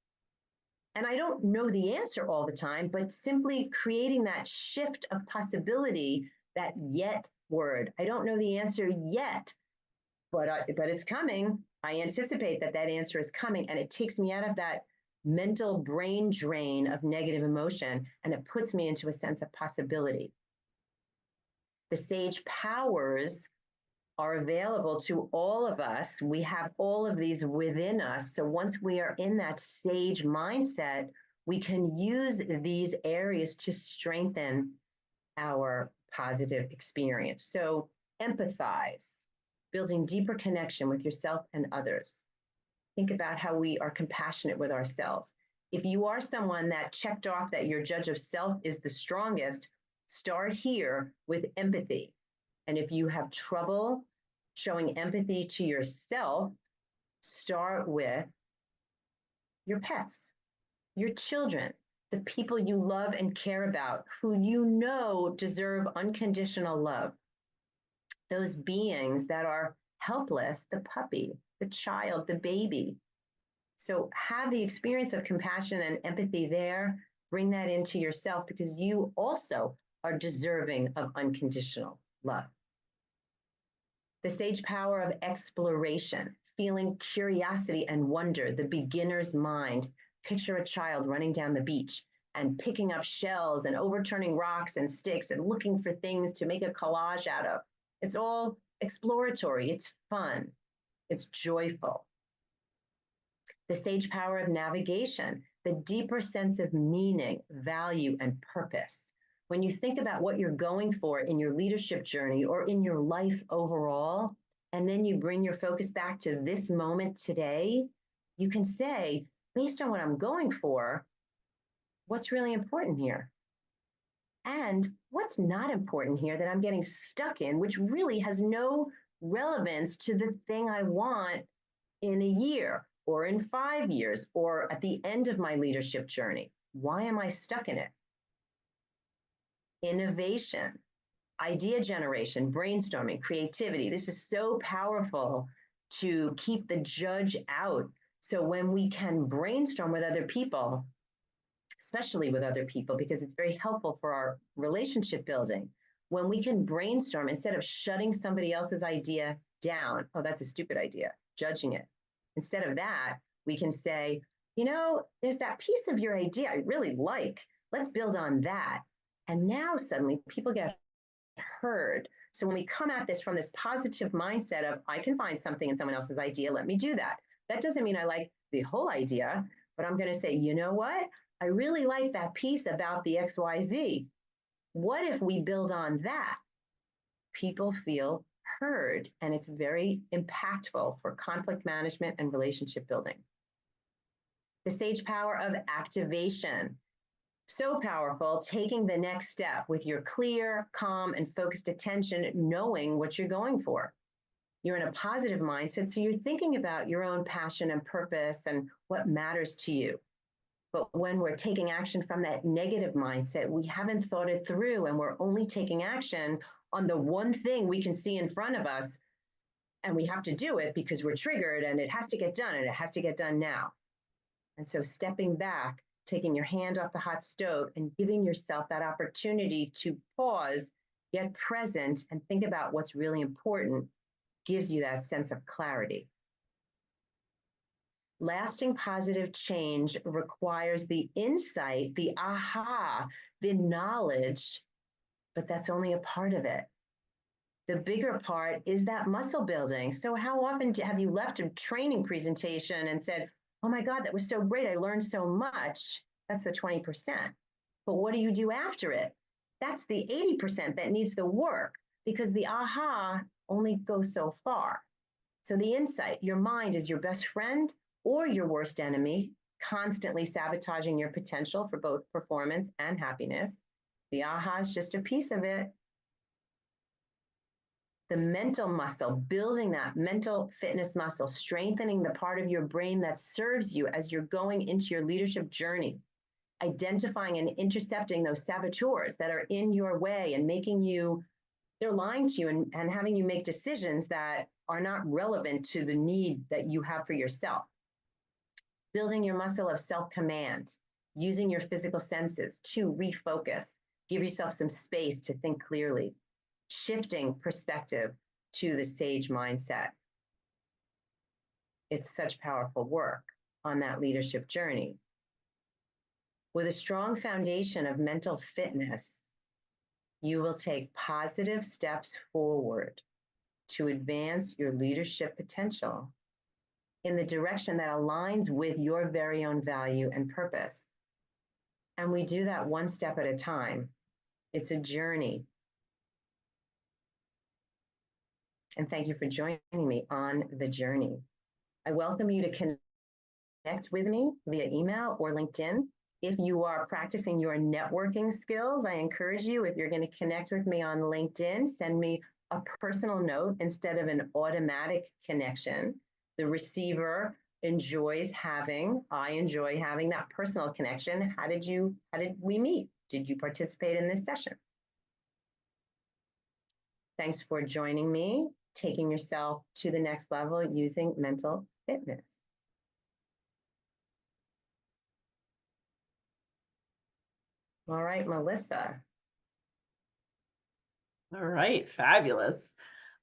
And I don't know the answer all the time, but simply creating that shift of possibility, that yet word. I don't know the answer yet, but it's coming. I anticipate that answer is coming, and it takes me out of that mental brain drain of negative emotion, and it puts me into a sense of possibility. The sage powers are available to all of us. We have all of these within us. So once we are in that sage mindset, we can use these areas to strengthen our positive experience. So empathize, building deeper connection with yourself and others. Think about how we are compassionate with ourselves. If you are someone that checked off that your judge of self is the strongest, start here with empathy. And if you have trouble showing empathy to yourself, start with your pets, your children, the people you love and care about, who you know deserve unconditional love. Those beings that are helpless, the puppy, the child, the baby. So have the experience of compassion and empathy there. Bring that into yourself because you also are deserving of unconditional love. The sage power of exploration, feeling curiosity and wonder, the beginner's mind. Picture a child running down the beach and picking up shells and overturning rocks and sticks and looking for things to make a collage out of. It's all exploratory. It's fun. It's joyful. The sage power of navigation, the deeper sense of meaning, value, and purpose. When you think about what you're going for in your leadership journey or in your life overall, and then you bring your focus back to this moment today, you can say, based on what I'm going for, what's really important here? And what's not important here that I'm getting stuck in, which really has no relevance to the thing I want in a year or in 5 years or at the end of my leadership journey? Why am I stuck in it? Innovation, idea generation, brainstorming, creativity. This is so powerful to keep the judge out. So when we can brainstorm with other people, especially with other people, because it's very helpful for our relationship building, when we can brainstorm instead of shutting somebody else's idea down, oh, that's a stupid idea, judging it. Instead of that, we can say, you know, there's that piece of your idea I really like. Let's build on that. And now suddenly people get heard. So when we come at this from this positive mindset of, I can find something in someone else's idea, let me do that. That doesn't mean I like the whole idea, but I'm going to say, you know what? I really like that piece about the XYZ. What if we build on that? People feel heard, and it's very impactful for conflict management and relationship building. The sage power of activation. So powerful, taking the next step with your clear, calm, and focused attention, knowing what you're going for. You're in a positive mindset, so you're thinking about your own passion and purpose and what matters to you. But when we're taking action from that negative mindset, we haven't thought it through, and we're only taking action on the one thing we can see in front of us, and we have to do it because we're triggered, and it has to get done, and it has to get done now. And so stepping back, taking your hand off the hot stove and giving yourself that opportunity to pause, get present, and think about what's really important gives you that sense of clarity. Lasting positive change requires the insight, the aha, the knowledge, but that's only a part of it. The bigger part is that muscle building. So how often have you left a training presentation and said, oh my God, that was so great, I learned so much? That's the 20%. But what do you do after it? That's the 80% that needs the work, because the aha only goes so far. So the insight, your mind is your best friend or your worst enemy, constantly sabotaging your potential for both performance and happiness. The aha is just a piece of it. The mental muscle, building that mental fitness muscle, strengthening the part of your brain that serves you as you're going into your leadership journey, identifying and intercepting those saboteurs that are in your way and making you, they're lying to you and having you make decisions that are not relevant to the need that you have for yourself. Building your muscle of self-command, using your physical senses to refocus, give yourself some space to think clearly, shifting perspective to the sage mindset. It's such powerful work on that leadership journey. With a strong foundation of mental fitness, you will take positive steps forward to advance your leadership potential in the direction that aligns with your very own value and purpose. And we do that one step at a time. It's a journey. And thank you for joining me on the journey. I welcome you to connect with me via email or LinkedIn. If you are practicing your networking skills, I encourage you, if you're going to connect with me on LinkedIn, send me a personal note instead of an automatic connection. The receiver I enjoy having that personal connection. How did we meet? Did you participate in this session? Thanks for joining me, taking yourself to the next level using mental fitness. All right, Melissa. All right, fabulous.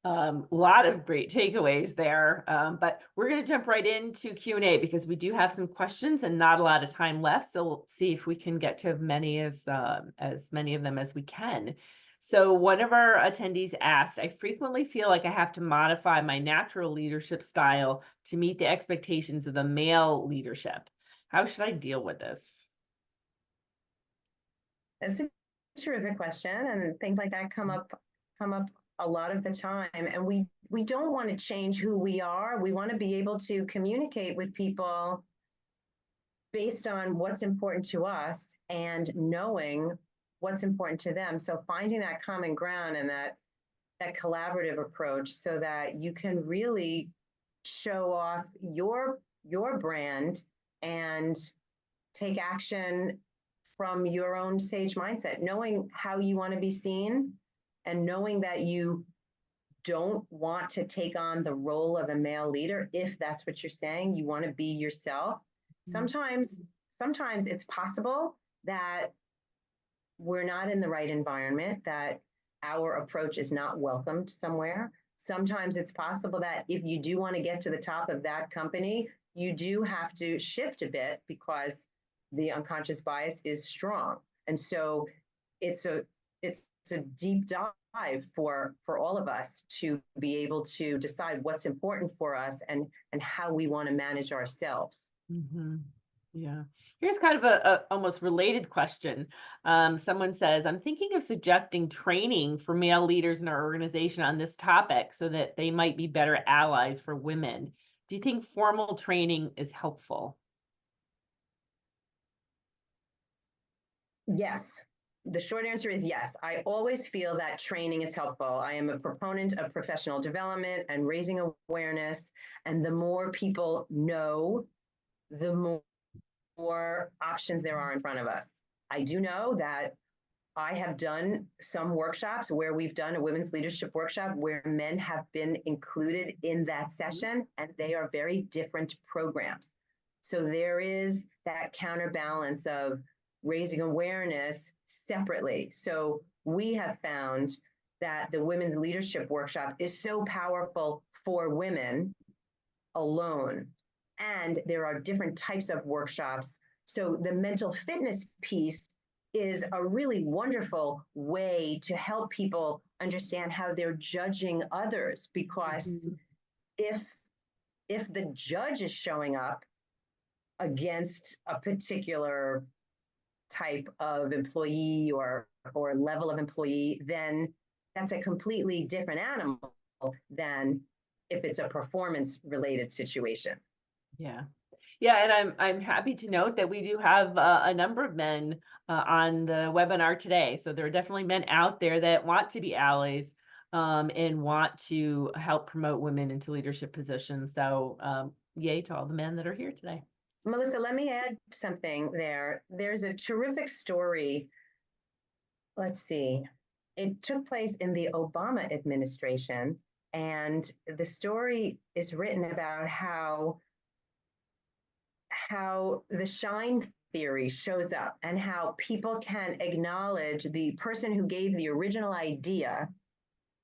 A lot of great takeaways there, but we're going to jump right into Q&A because we do have some questions and not a lot of time left. So we'll see if we can get to as many of them as we can. So one of our attendees asked, I frequently feel like I have to modify my natural leadership style to meet the expectations of the male leadership. How should I deal with this? That's a terrific question, and things like that come up a lot of the time. And we don't want to change who we are. We want to be able to communicate with people based on what's important to us and knowing what's important to them. So finding that common ground and that collaborative approach so that you can really show off your brand and take action from your own sage mindset, knowing how you want to be seen and knowing that you don't want to take on the role of a male leader. If that's what you're saying, you want to be yourself. Sometimes it's possible that we're not in the right environment, that our approach is not welcomed somewhere. Sometimes it's possible that if you do want to get to the top of that company, you do have to shift a bit because the unconscious bias is strong. And so it's a deep dive for all of us to be able to decide what's important for us and how we want to manage ourselves. Mm-hmm. Yeah. Here's kind of a almost related question. Someone says, I'm thinking of suggesting training for male leaders in our organization on this topic so that they might be better allies for women. Do you think formal training is helpful? Yes. The short answer is yes. I always feel that training is helpful. I am a proponent of professional development and raising awareness. And the more people know, the more options there are in front of us. I do know that I have done some workshops where we've done a women's leadership workshop where men have been included in that session, and they are very different programs. So there is that counterbalance of raising awareness separately. So we have found that the women's leadership workshop is so powerful for women alone. And there are different types of workshops. So the mental fitness piece is a really wonderful way to help people understand how they're judging others, because if the judge is showing up against a particular type of employee or level of employee, then that's a completely different animal than if it's a performance related situation. Yeah. Yeah, and I'm happy to note that we do have a number of men on the webinar today. So there are definitely men out there that want to be allies and want to help promote women into leadership positions. So yay to all the men that are here today. Melissa, let me add something there. There's a terrific story. Let's see. It took place in the Obama administration, and the story is written about how the shine theory shows up and how people can acknowledge the person who gave the original idea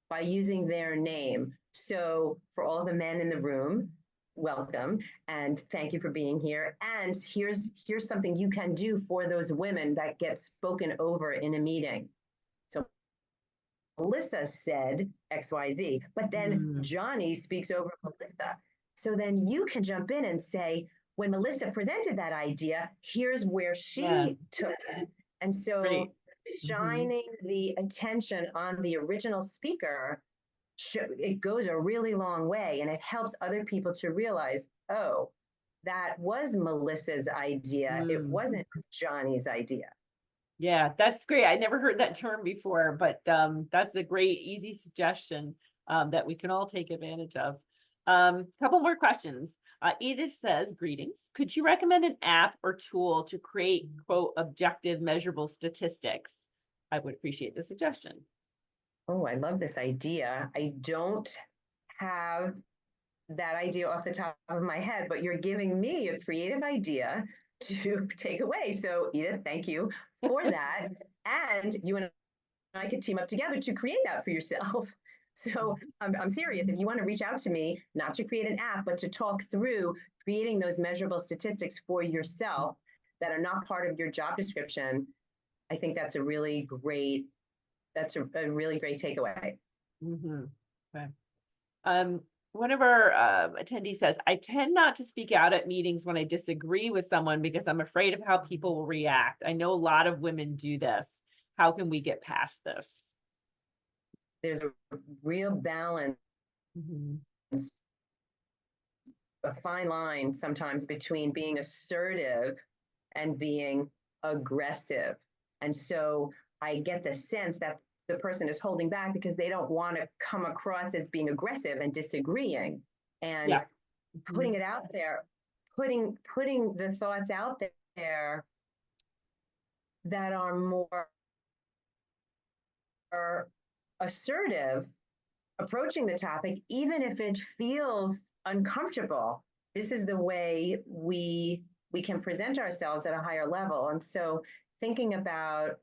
by using their name. So for all the men in the room, welcome and thank you for being here. And here's something you can do for those women that get spoken over in a meeting. So Melissa said XYZ, but then Johnny speaks over Melissa. So then you can jump in and say, when Melissa presented that idea, here's where she took it. And so shining the attention on the original speaker, it goes a really long way, and it helps other people to realize, oh, that was Melissa's idea. It wasn't Johnny's idea. Yeah, that's great. I never heard that term before, but that's a great, easy suggestion that we can all take advantage of. Couple more questions. Edith says, greetings. Could you recommend an app or tool to create, quote, objective measurable statistics? I would appreciate the suggestion. Oh, I love this idea. I don't have that idea off the top of my head, but you're giving me a creative idea to take away. So Edith, thank you for that. And you and I could team up together to create that for yourself. So I'm serious. If you want to reach out to me, not to create an app, but to talk through creating those measurable statistics for yourself that are not part of your job description, I think that's a really great takeaway. Okay. One of our attendees says, I tend not to speak out at meetings when I disagree with someone because I'm afraid of how people will react. I know a lot of women do this. How can we get past this? There's a real balance, a fine line sometimes between being assertive and being aggressive. And so I get the sense that the person is holding back because they don't want to come across as being aggressive and disagreeing. And putting it out there, putting the thoughts out there that are more assertive, approaching the topic, even if it feels uncomfortable. This is the way we can present ourselves at a higher level. And so thinking about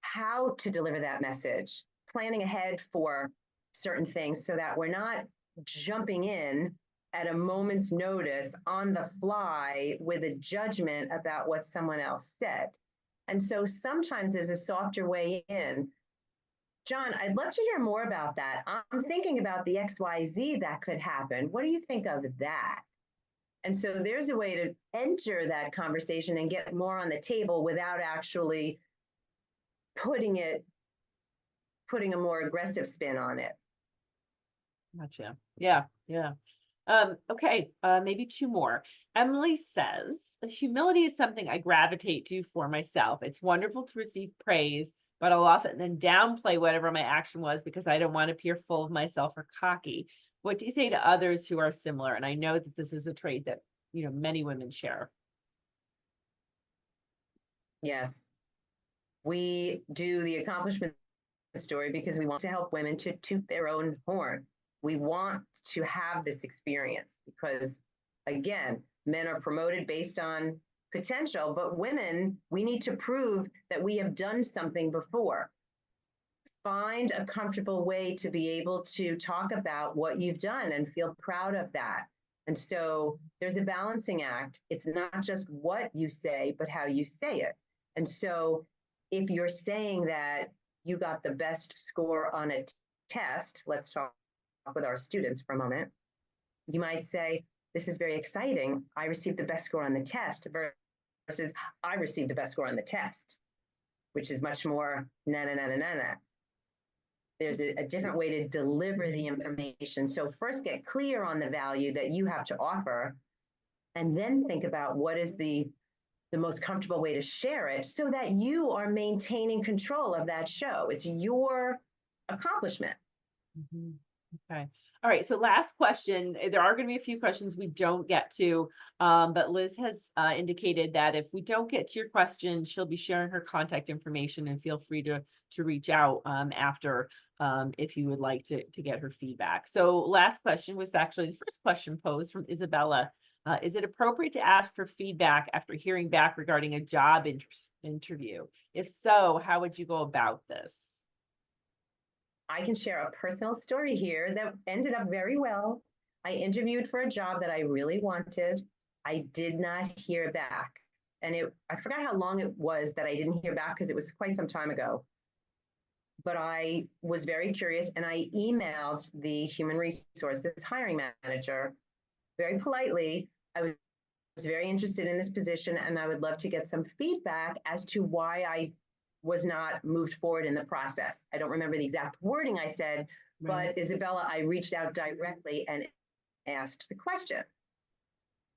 how to deliver that message, planning ahead for certain things so that we're not jumping in at a moment's notice on the fly with a judgment about what someone else said. And so sometimes there's a softer way in. John, I'd love to hear more about that. I'm thinking about the XYZ that could happen. What do you think of that? And so there's a way to enter that conversation and get more on the table without actually putting a more aggressive spin on it. Gotcha. Yeah. Okay, maybe two more. Emily says, humility is something I gravitate to for myself. It's wonderful to receive praise, but I'll often then downplay whatever my action was because I don't want to appear full of myself or cocky. What do you say to others who are similar? And I know that this is a trait that, many women share. Yes. We do the accomplishment story because we want to help women to toot their own horn. We want to have this experience because, again, men are promoted based on potential, but women, we need to prove that we have done something before. Find a comfortable way to be able to talk about what you've done and feel proud of that. And so there's a balancing act. It's not just what you say, but how you say it. And so if you're saying that you got the best score on a test, let's talk with our students for a moment, you might say, this is very exciting. I received the best score on the test versus I received the best score on the test, which is much more na. There's a different way to deliver the information. So first get clear on the value that you have to offer, and then think about what is the most comfortable way to share it so that you are maintaining control of that show. It's your accomplishment. Mm-hmm. Okay. All right. So last question. There are going to be a few questions we don't get to, but Liz has indicated that if we don't get to your question, she'll be sharing her contact information, and feel free to reach out after if you would like to get her feedback. So last question was actually the first question posed from Isabella. Is it appropriate to ask for feedback after hearing back regarding a job interview? If so, how would you go about this? I can share a personal story here that ended up very well. I interviewed for a job that I really wanted. I did not hear back. And I forgot how long it was that I didn't hear back because it was quite some time ago. But I was very curious and I emailed the human resources hiring manager very politely. I was very interested in this position and I would love to get some feedback as to why I was not moved forward in the process. I don't remember the exact wording I said, but Isabella, I reached out directly and asked the question.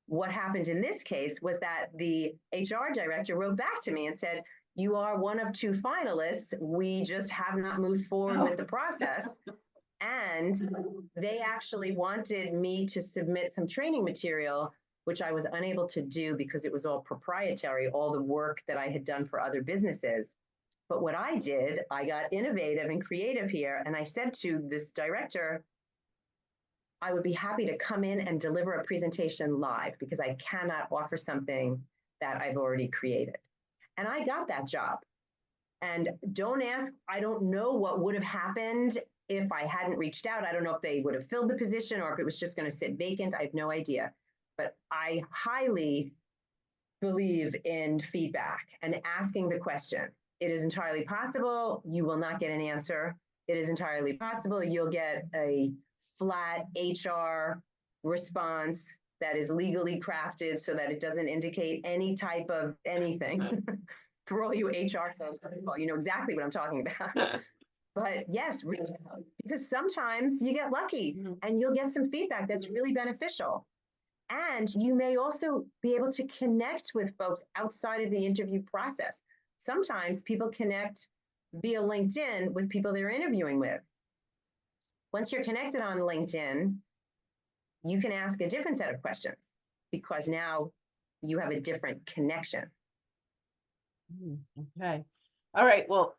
What happened in this case was that the HR director wrote back to me and said, you are one of two finalists. We just have not moved forward with the process. And they actually wanted me to submit some training material, which I was unable to do because it was all proprietary, all the work that I had done for other businesses. But what I did, I got innovative and creative here. And I said to this director, I would be happy to come in and deliver a presentation live because I cannot offer something that I've already created. And I got that job. And don't ask, I don't know what would have happened if I hadn't reached out. I don't know if they would have filled the position or if it was just going to sit vacant. I have no idea. But I highly believe in feedback and asking the question. It is entirely possible you will not get an answer. It is entirely possible you'll get a flat HR response that is legally crafted so that it doesn't indicate any type of anything. For all you HR folks, you know exactly what I'm talking about. But yes, because sometimes you get lucky and you'll get some feedback that's really beneficial. And you may also be able to connect with folks outside of the interview process. Sometimes people connect via LinkedIn with people they're interviewing with. Once you're connected on LinkedIn, you can ask a different set of questions because now you have a different connection. Okay. All right. Well,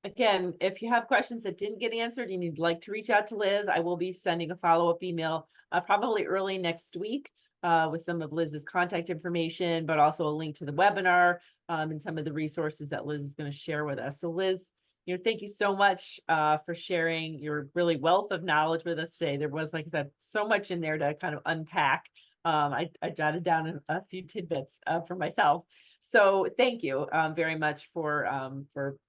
again, if you have questions that didn't get answered and you'd like to reach out to Liz, I will be sending a follow-up email probably early next week with some of Liz's contact information, but also a link to the webinar and some of the resources that Liz is going to share with us. So Liz, thank you so much for sharing your really wealth of knowledge with us today. There was, like I said, so much in there to kind of unpack. I jotted down a few tidbits for myself. So thank you very much for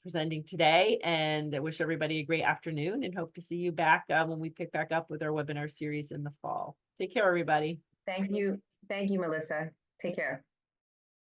presenting today, and I wish everybody a great afternoon and hope to see you back when we pick back up with our webinar series in the fall. Take care, everybody. Thank you. Thank you, Melissa. Take care.